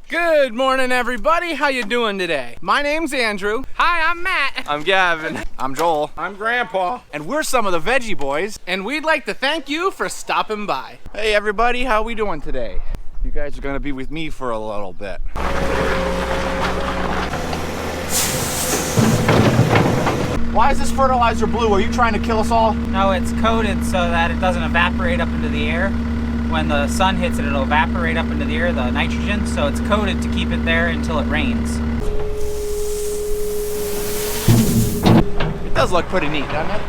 Good morning, everybody. How you doing today? My name's Andrew. Hi, I'm Matt. I'm Gavin. I'm Joel. I'm Grandpa. And we're some of the Veggie Boys. And we'd like to thank you for stopping by. Hey everybody, how we doing today? You guys are gonna be with me for a little bit. Why is this fertilizer blue? Are you trying to kill us all? No, it's coated so that it doesn't evaporate up into the air. When the sun hits it, it'll evaporate up into the air, the nitrogen. So it's coated to keep it there until it rains. It does look pretty neat, doesn't it?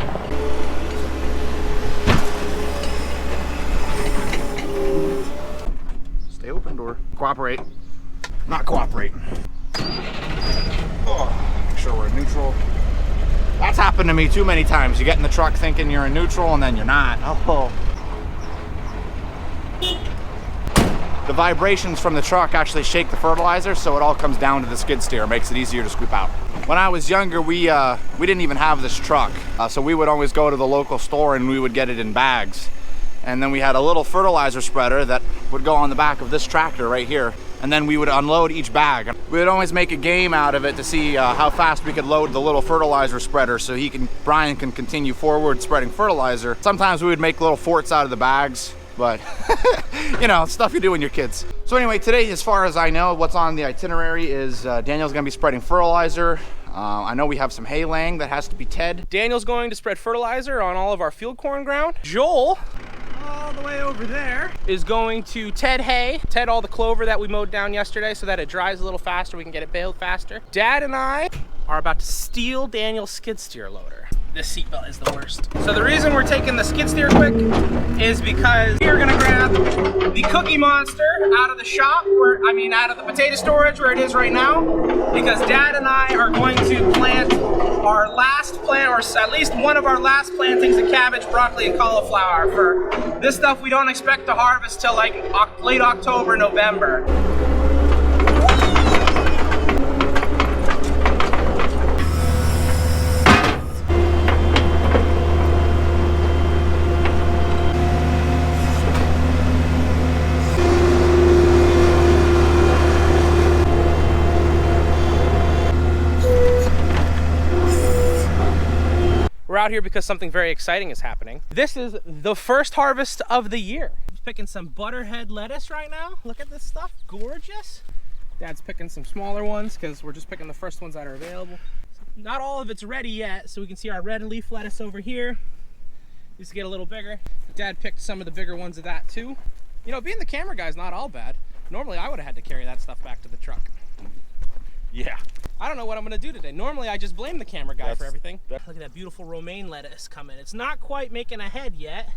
Stay open, or cooperate. Not cooperate. Oh, make sure we're in neutral. That's happened to me too many times. You get in the truck thinking you're in neutral and then you're not. Oh. The vibrations from the truck actually shake the fertilizer, so it all comes down to the skid steer. It makes it easier to scoop out. When I was younger, we didn't even have this truck. So we would always go to the local store and we would get it in bags. And then we had a little fertilizer spreader that would go on the back of this tractor right here. And then we would unload each bag. We would always make a game out of it to see how fast we could load the little fertilizer spreader so Brian can continue forward spreading fertilizer. Sometimes we would make little forts out of the bags, but you know, stuff you do when you're kids. So anyway, today, as far as I know, what's on the itinerary is Daniel's gonna be spreading fertilizer. I know we have some hay laying that has to be ted. Daniel's going to spread fertilizer on all of our field corn ground. Joel, all the way over there, is going to ted hay, ted all the clover that we mowed down yesterday so that it dries a little faster, we can get it baled faster. Dad and I are about to steal Daniel's skid steer loader. This seatbelt is the worst. So the reason we're taking the skid steer quick is because we're gonna grab the Cookie Monster out of the shop, out of the potato storage where it is right now, because Dad and I are going to plant our last plant, or at least one of our last plantings of cabbage, broccoli, and cauliflower. For this stuff we don't expect to harvest till like late October, November. We're out here because something very exciting is happening. This is the first harvest of the year. He's picking some butterhead lettuce right now. Look at this stuff, gorgeous. Dad's picking some smaller ones because we're just picking the first ones that are available. Not all of it's ready yet, so we can see our red leaf lettuce over here. Needs to get a little bigger. Dad picked some of the bigger ones of that too. You know, being the camera guy is not all bad. Normally I would have had to carry that stuff back to the truck. Yeah. I don't know what I'm gonna do today. Normally I just blame the camera guy for everything. Look at that beautiful romaine lettuce coming. It's not quite making a head yet.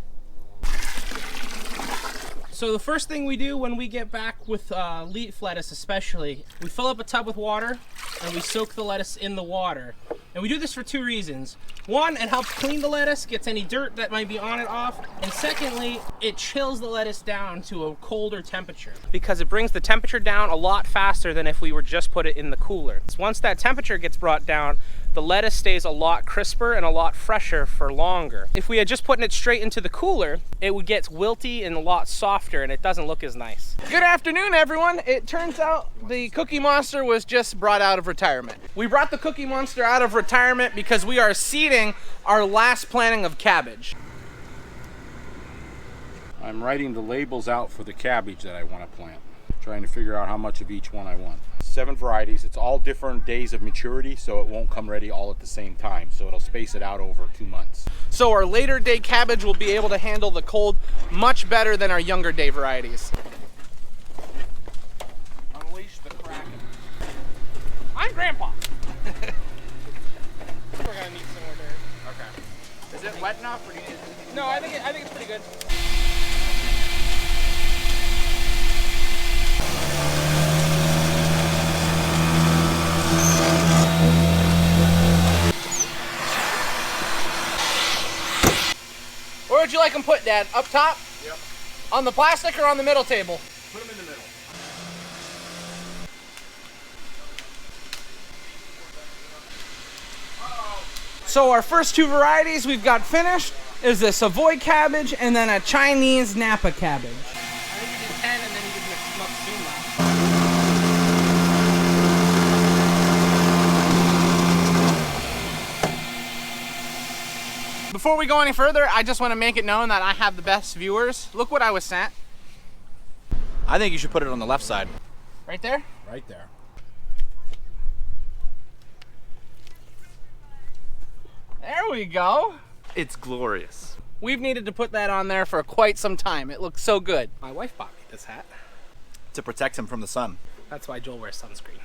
So the first thing we do when we get back with leaf lettuce especially, we fill up a tub with water and we soak the lettuce in the water. And we do this for two reasons. One, it helps clean the lettuce, gets any dirt that might be on it off. And secondly, it chills the lettuce down to a colder temperature because it brings the temperature down a lot faster than if we were just put it in the cooler. Once that temperature gets brought down, the lettuce stays a lot crisper and a lot fresher for longer. If we had just put it straight into the cooler, it would get wilty and a lot softer and it doesn't look as nice. Good afternoon, everyone. It turns out the Cookie Monster was just brought out of retirement. We brought the Cookie Monster out of retirement because we are seeding our last planting of cabbage. I'm writing the labels out for the cabbage that I want to plant. Trying to figure out how much of each one I want. 7 varieties. It's all different days of maturity, so it won't come ready all at the same time. So it'll space it out over 2 months. So our later day cabbage will be able to handle the cold much better than our younger day varieties. Unleash the Kraken. I'm Grandpa. We're gonna need some more dirt. Okay. Is it wet enough or do you need it? No, I think it's pretty good. Where would you like them put, Dad? Up top? Yep. On the plastic or on the middle table? Put them in the middle. So our first two varieties we've got finished is a Savoy cabbage and then a Chinese Napa cabbage. I think you did 10 and then you did Matsuma. Before we go any further, I just want to make it known that I have the best viewers. Look what I was sent. I think you should put it on the left side. Right there? Right there. There we go. It's glorious. We've needed to put that on there for quite some time. It looks so good. My wife bought me this hat. To protect him from the sun. That's why Joel wears sunscreen.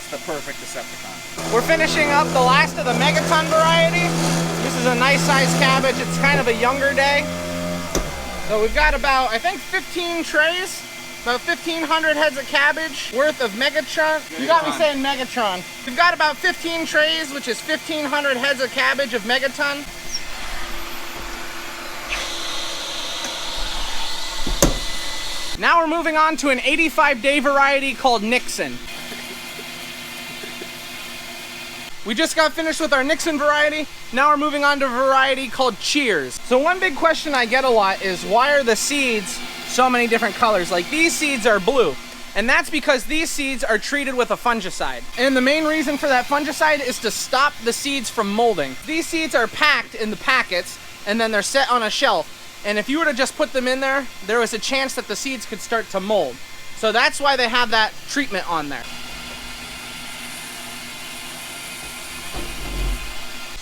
It's the perfect Decepticon. We're finishing up the last of the Megaton variety. This is a nice sized cabbage. It's kind of a younger day. So we've got about, I think, 15 trays. About 1,500 heads of cabbage worth of Megatron. You got me saying Megatron. We've got about 15 trays, which is 1,500 heads of cabbage of Megaton. Now we're moving on to an 85-day variety called Nixon. We just got finished with our Nixon variety. Now we're moving on to a variety called Cheers. So one big question I get a lot is, why are the seeds so many different colors? Like, these seeds are blue, and that's because these seeds are treated with a fungicide. And the main reason for that fungicide is to stop the seeds from molding. These seeds are packed in the packets, and then they're set on a shelf. And if you were to just put them in there, there was a chance that the seeds could start to mold. So that's why they have that treatment on there.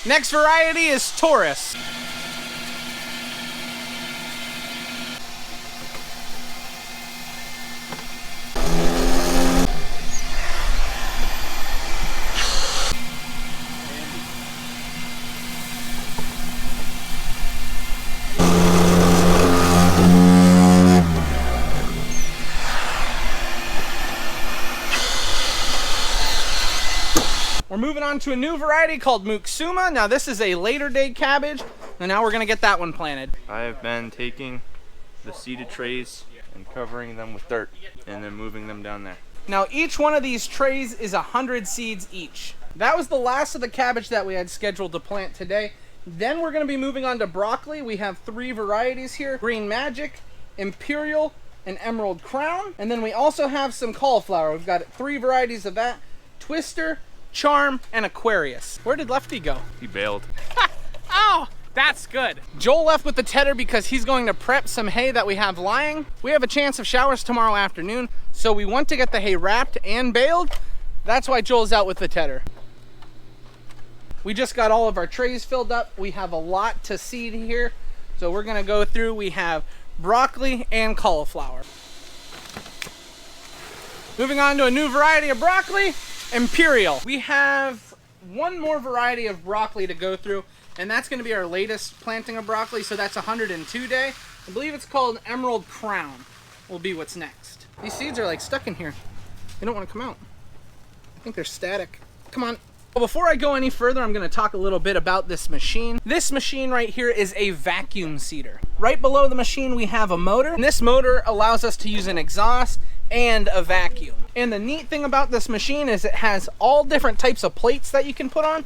Next variety is Taurus. We're moving on to a new variety called Muksuma. Now this is a later day cabbage, and now we're gonna get that one planted. I have been taking the seeded trays and covering them with dirt and then moving them down there. Now each one of these trays is 100 seeds each. That was the last of the cabbage that we had scheduled to plant today. Then we're gonna be moving on to broccoli. We have 3 varieties here: Green Magic, Imperial, and Emerald Crown. And then we also have some cauliflower. We've got 3 varieties of that: Twister, Charm, and Aquarius. Where did Lefty go? He bailed. Oh, that's good. Joel left with the tedder because he's going to prep some hay that we have lying. We have a chance of showers tomorrow afternoon, so we want to get the hay wrapped and baled. That's why Joel's out with the tedder. We just got all of our trays filled up. We have a lot to seed here, so we're gonna go through. We have broccoli and cauliflower. Moving on to a new variety of broccoli, Imperial. We have one more variety of broccoli to go through, and that's going to be our latest planting of broccoli, so that's 102 day. I believe it's called Emerald Crown will be what's next. These seeds are like stuck in here. They don't want to come out. I think they're static. Come on. Well, before I go any further, I'm going to talk a little bit about this machine. This machine right here is a vacuum seeder. Right below the machine we have a motor, and this motor allows us to use an exhaust and a vacuum. And the neat thing about this machine is it has all different types of plates that you can put on.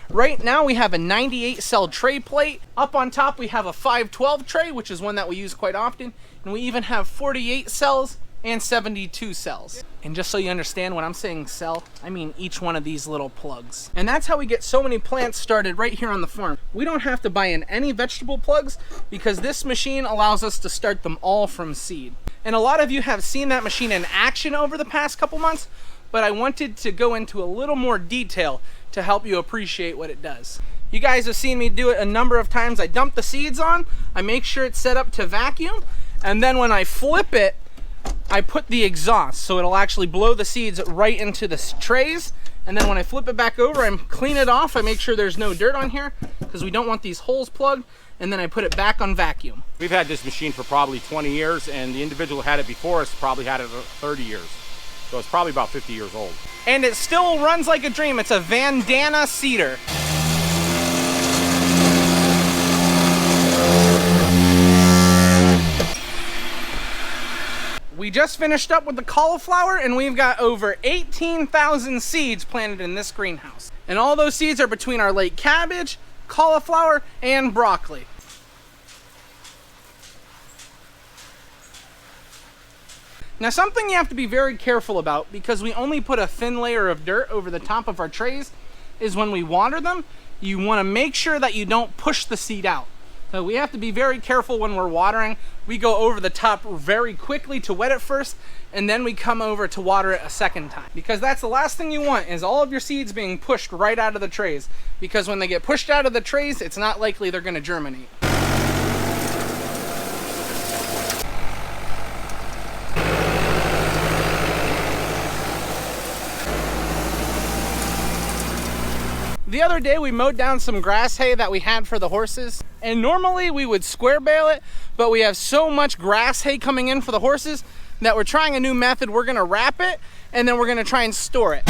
Right now we have a 98 cell tray plate. Up on top we have a 512 tray, which is one that we use quite often. And we even have 48 cells and 72 cells. And just so you understand, when I'm saying cell, I mean each one of these little plugs. And that's how we get so many plants started right here on the farm. We don't have to buy in any vegetable plugs because this machine allows us to start them all from seed. And a lot of you have seen that machine in action over the past couple months, but I wanted to go into a little more detail to help you appreciate what it does. You guys have seen me do it a number of times. I dump the seeds on, I make sure it's set up to vacuum, and then when I flip it, I put the exhaust so it'll actually blow the seeds right into the trays. And then when I flip it back over, I clean it off. I make sure there's no dirt on here because we don't want these holes plugged. And then I put it back on vacuum. We've had this machine for probably 20 years, and the individual who had it before us probably had it for 30 years. So it's probably about 50 years old. And it still runs like a dream. It's a Vandana seeder. We just finished up with the cauliflower, and we've got over 18,000 seeds planted in this greenhouse. And all those seeds are between our late cabbage, cauliflower, and broccoli. Now, something you have to be very careful about, because we only put a thin layer of dirt over the top of our trays, is when we water them, you want to make sure that you don't push the seed out. So we have to be very careful when we're watering. We go over the top very quickly to wet it first, and then we come over to water it a second time. Because that's the last thing you want, is all of your seeds being pushed right out of the trays. Because when they get pushed out of the trays, it's not likely they're gonna germinate. The other day we mowed down some grass hay that we had for the horses, and normally we would square bale it, but we have so much grass hay coming in for the horses that we're trying a new method. We're gonna wrap it and then we're gonna try and store it.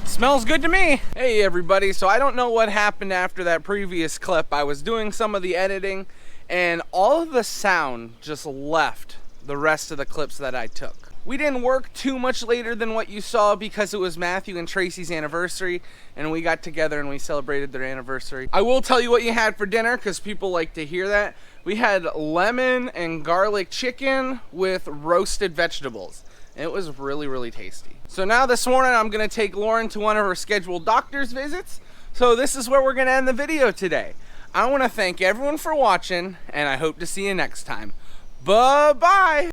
Smells good to me. Hey everybody, so I don't know what happened after that previous clip. I was doing some of the editing and all of the sound just left the rest of the clips that I took. We didn't work too much later than what you saw because it was Matthew and Tracy's anniversary and we got together and we celebrated their anniversary. I will tell you what you had for dinner because people like to hear that. We had lemon and garlic chicken with roasted vegetables. It was really, really tasty. So now this morning I'm gonna take Lauren to one of her scheduled doctor's visits. So this is where we're gonna end the video today. I wanna thank everyone for watching and I hope to see you next time. Bye-bye.